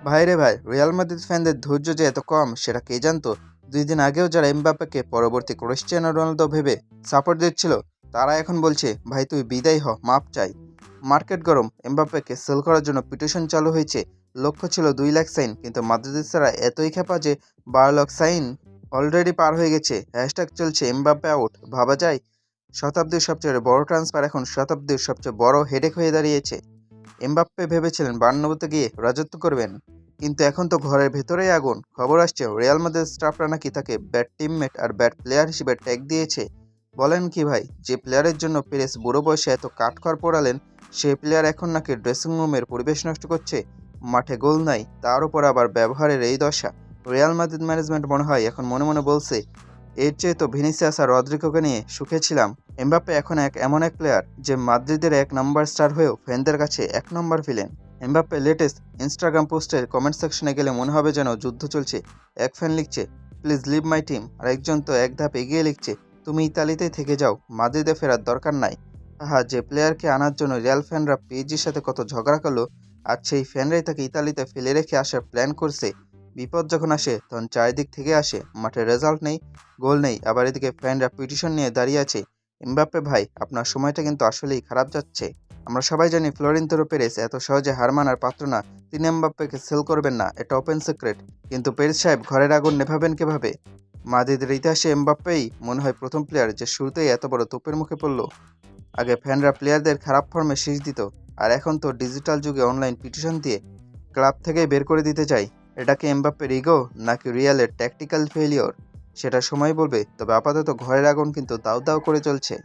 ভাই রে ভাই, রিয়াল মাদ্রিদ ফ্যানদের ধৈর্য যে এত কম সেটা কে জানতো? ২ দিন আগেও যারা এমবাপ্পেকে পরবর্তী ক্রিস্টিয়ানো রোনালদো ভেবে সাপোর্ট দিচ্ছিল, তারা এখন বলছে ভাই তুই বিদায় হ, মাপ চাই। মার্কেট গরম, এমবাপ্পেকে সেল করার জন্য পিটিশন চালু হয়েছে। লক্ষ্য ছিল ২ লাখ সাইন, কিন্তু মাদ্রিদিস্তারা এতই খেপা যে ১২ লাখ সাইন অলরেডি পার হয়ে গেছে। হ্যাশট্যাগ চলছে এমবাপ্পে আউট। ভাবা যায়, শতাব্দীর সবচেয়ে বড় ট্রান্সফার এখন শতাব্দীর সবচেয়ে বড় হেডেক হয়ে দাঁড়িয়েছে। এমবাপ্পে ভেবেছিলেন বার্নাব্যুতে গিয়ে রাজত্ব করবেন, কিন্তু এখন তো ঘরের ভেতরেই আগুন। খবর আসছে রিয়াল মাদ্রিদ স্টাফরা নাকি তাকে ব্যাড টিমমেট আর ব্যাড প্লেয়ার হিসেবে ট্যাগ দিয়েছে। বলেন কি ভাই, যে প্লেয়ারের জন্য পেরেস বুড়ো বয়সে এত কাঠখড় পোড়ালেন, সেই প্লেয়ার এখন নাকি ড্রেসিং রুমের পরিবেশ নষ্ট করছে। মাঠে গোল নাই, তার উপর আবার ব্যবহারের এই দশা। রিয়াল মাদ্রিদ ম্যানেজমেন্ট মনে হয় এখন মনে মনে বলছে, এর চেয়ে তো ভিনিসিয়াস আর রদ্রিগোকে নিয়ে সুখে ছিলাম। এমবাপ্পে এখন এমন এক প্লেয়ার যে মাদ্রিদের ১ নম্বর স্টার হয়েও ফ্যানদের কাছে ১ নম্বর ভিলেন। এমবাপ্পে লেটেস্ট ইনস্টাগ্রাম পোস্টের কমেন্ট সেকশনে গেলে মনে হবে যেন যুদ্ধ চলছে। এক ফ্যান লিখছে প্লিজ লিভ মাই টিম, আর একজন তো এক ধাপ এগিয়ে লিখছে তুমি ইতালিতেই থেকে যাও, মাদ্রিদে ফেরার দরকার নাই। আহা, যে প্লেয়ারকে আনার জন্য রিয়াল ফ্যানরা পিএসজির সাথে কত ঝগড়া করলো, আর সেই ফ্যানরাই তাকে ইতালিতে ফেলে রেখে আসার প্ল্যান করছে। বিপদ যখন আসে তখন চারিদিক থেকে আসে, মাঠে রেজাল্ট নেই, গোল নেই, আবার এদিকে ফ্যানরা পিটিশন নিয়ে দাঁড়িয়ে আছে। এমবাপ্পে ভাই, আপনার সময়টা কিন্তু আসলেই খারাপ যাচ্ছে। আমরা সবাই জানি ফ্লোরেন্তিনো পেরেস এত সহজে হার মানার পাত্র না। তিনি এমবাপ্পেকে সেল করবেন না, এটা ওপেন সিক্রেট। কিন্তু পেরেস সাহেব ঘরের আগুন নেভাবেন কিভাবে? মাদ্রিদের ইতিহাসে এমবাপ্পেই মনে হয় প্রথম প্লেয়ার যে শুরুতেই এত বড় তোপের মুখে পড়ল। আগে ফ্যানরা প্লেয়ারদের খারাপ ফর্মে শীষ দিত, আর এখন তো ডিজিটাল যুগে অনলাইন পিটিশন দিয়ে ক্লাব থেকেই বের করে দিতে চাই। এটা কি এমবাপ্পের ইগো নাকি রিয়ালের ট্যাকটিক্যাল ফেলিওর? সেটা সময় বলবে, তবে আপাতত ঘরের আগুন কিন্তু দাউ দাউ করে চলছে।